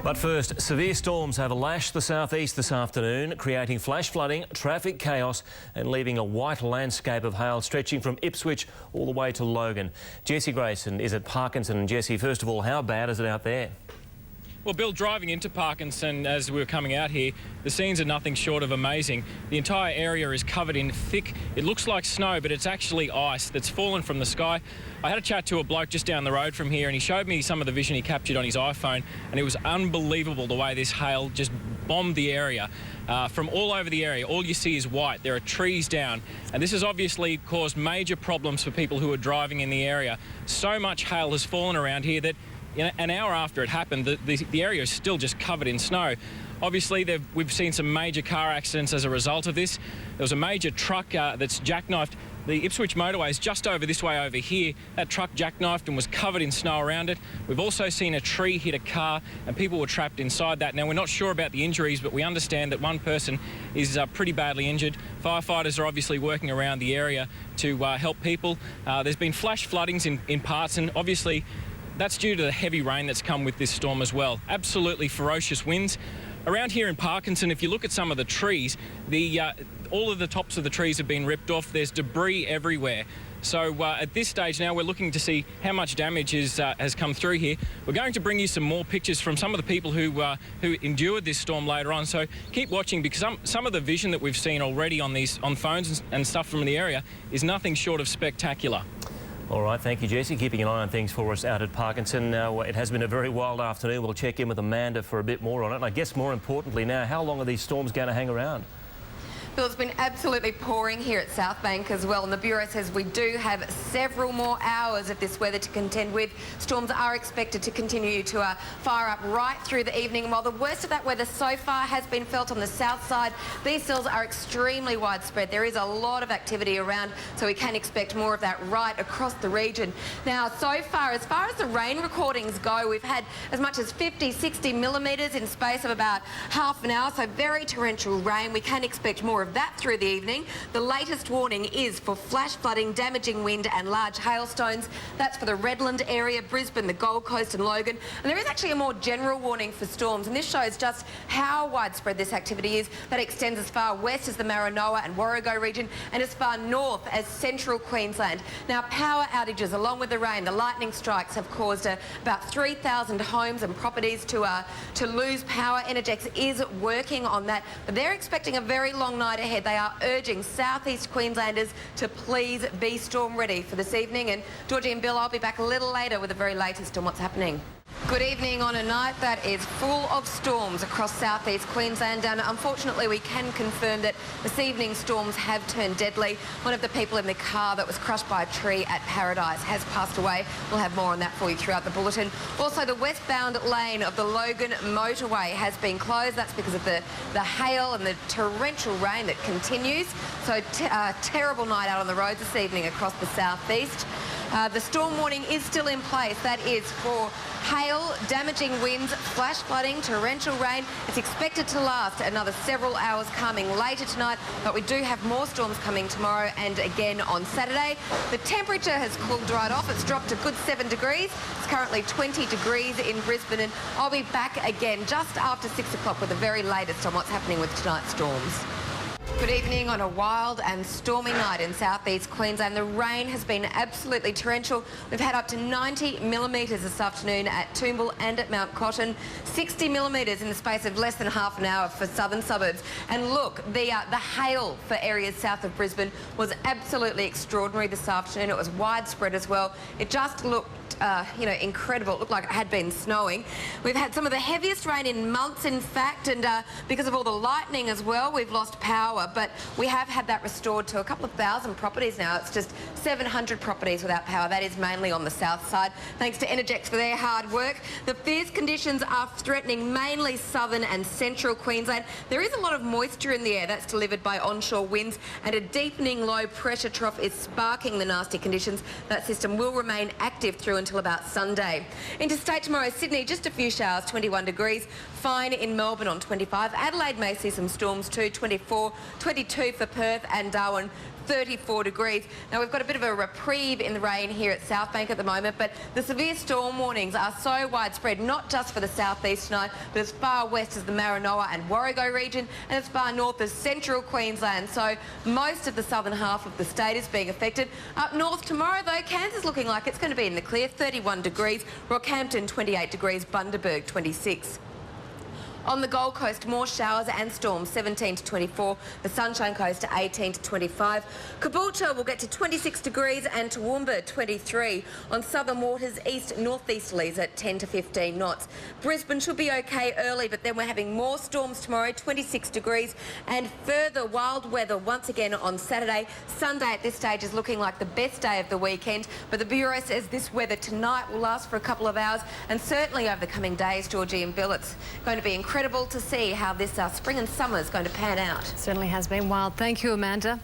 But first, severe storms have lashed the southeast this afternoon, creating flash flooding, traffic chaos and leaving a white landscape of hail stretching from Ipswich all the way to Logan. Jessie Grayson is at Parkinson. Jessie, first of all, how bad is it out there? Well, Bill, driving into Parkinson as we were coming out here, the scenes are nothing short of amazing. The entire area is covered in thick, it looks like snow, but it's actually ice that's fallen from the sky. I had a chat to a bloke just down the road from here and he showed me some of the vision he captured on his iPhone, and it was unbelievable the way this hail just bombed the area. From all over the area, all you see is white. There are trees down, and this has obviously caused major problems for people who are driving in the area. So much hail has fallen around here that an hour after it happened, the area is still just covered in snow. Obviously, we've seen some major car accidents as a result of this. There was a major truck that's jackknifed the Ipswich motorway is just over this way over here. That truck jackknifed and was covered in snow around it. We've also seen a tree hit a car and people were trapped inside that. Now, we're not sure about the injuries, but we understand that one person is pretty badly injured. Firefighters are obviously working around the area to help people. There's been flash floodings in parts, and obviously that's due to the heavy rain that's come with this storm as well. Absolutely ferocious winds. Around here in Parkinson, if you look at some of the trees, all of the tops of the trees have been ripped off. There's debris everywhere. So at this stage now, we're looking to see how much damage has come through here. We're going to bring you some more pictures from some of the people who endured this storm later on. So keep watching, because some of the vision that we've seen already on phones and stuff from the area is nothing short of spectacular. All right, thank you, Jessie. Keeping an eye on things for us out at Parkinson. Now, it has been a very wild afternoon. We'll check in with Amanda for a bit more on it. And I guess more importantly now, how long are these storms going to hang around? Well, it's been absolutely pouring here at South Bank as well, and the Bureau says we do have several more hours of this weather to contend with. Storms are expected to continue to fire up right through the evening, and while the worst of that weather so far has been felt on the south side, these cells are extremely widespread. There is a lot of activity around, so we can expect more of that right across the region. Now, so far as the rain recordings go, we've had as much as 50, 60 millimetres in space of about half an hour, so very torrential rain. We can expect more of that through the evening. The latest warning is for flash flooding, damaging wind and large hailstones. That's for the Redland area, Brisbane, the Gold Coast and Logan. And there is actually a more general warning for storms, and this shows just how widespread this activity is. That extends as far west as the Maranoa and Warrego region and as far north as central Queensland. Now, power outages along with the rain, the lightning strikes have caused about 3,000 homes and properties to lose power. Energex is working on that, but they're expecting a very long night ahead. They are urging southeast Queenslanders to please be storm ready for this evening. And Georgie and Bill, I'll be back a little later with the very latest on what's happening. Good evening on a night that is full of storms across southeast Queensland, and unfortunately we can confirm that this evening's storms have turned deadly. One of the people in the car that was crushed by a tree at Paradise has passed away. We'll have more on that for you throughout the bulletin. Also, the westbound lane of the Logan motorway has been closed. That's because of the hail and the torrential rain that continues. So terrible night out on the roads this evening across the southeast. The storm warning is still in place. That is for hail, damaging winds, flash flooding, torrential rain. It's expected to last another several hours coming later tonight, but we do have more storms coming tomorrow and again on Saturday. The temperature has cooled right off. It's dropped a good 7 degrees. It's currently 20 degrees in Brisbane, and I'll be back again just after 6 o'clock with the very latest on what's happening with tonight's storms. Good evening on a wild and stormy night in southeast Queensland. The rain has been absolutely torrential. We've had up to 90 millimetres this afternoon at Toombul and at Mount Cotton, 60 millimetres in the space of less than half an hour for southern suburbs. And look, the hail for areas south of Brisbane was absolutely extraordinary this afternoon. It was widespread as well. It just looked incredible. It looked like it had been snowing. We've had some of the heaviest rain in months, in fact, and because of all the lightning as well, we've lost power, but we have had that restored to a couple of thousand properties now. It's just 700 properties without power. That is mainly on the south side. Thanks to Energex for their hard work. The fierce conditions are threatening mainly southern and central Queensland. There is a lot of moisture in the air. That's delivered by onshore winds, and a deepening low pressure trough is sparking the nasty conditions. That system will remain active through until until about Sunday. Interstate tomorrow, Sydney, just a few showers, 21 degrees. Fine in Melbourne on 25. Adelaide may see some storms too, 24, 22 for Perth and Darwin. 34 degrees. Now, we've got a bit of a reprieve in the rain here at South Bank at the moment, but the severe storm warnings are so widespread, not just for the southeast tonight, but as far west as the Maranoa and Warrego region, and as far north as central Queensland. So most of the southern half of the state is being affected. Up north tomorrow, though, Cairns is looking like it's going to be in the clear, 31 degrees. Rockhampton, 28 degrees. Bundaberg, 26. On the Gold Coast, more showers and storms, 17 to 24. The Sunshine Coast to 18 to 25. Caboolture will get to 26 degrees and Toowoomba 23. On southern waters, east-northeasterlies at 10 to 15 knots. Brisbane should be okay early, but then we're having more storms tomorrow, 26 degrees, and further wild weather once again on Saturday. Sunday at this stage is looking like the best day of the weekend, but the Bureau says this weather tonight will last for a couple of hours, and certainly over the coming days, Georgie and Bill, it's going to be incredible to see how this spring and summer is going to pan out. Certainly has been wild. Thank you, Amanda.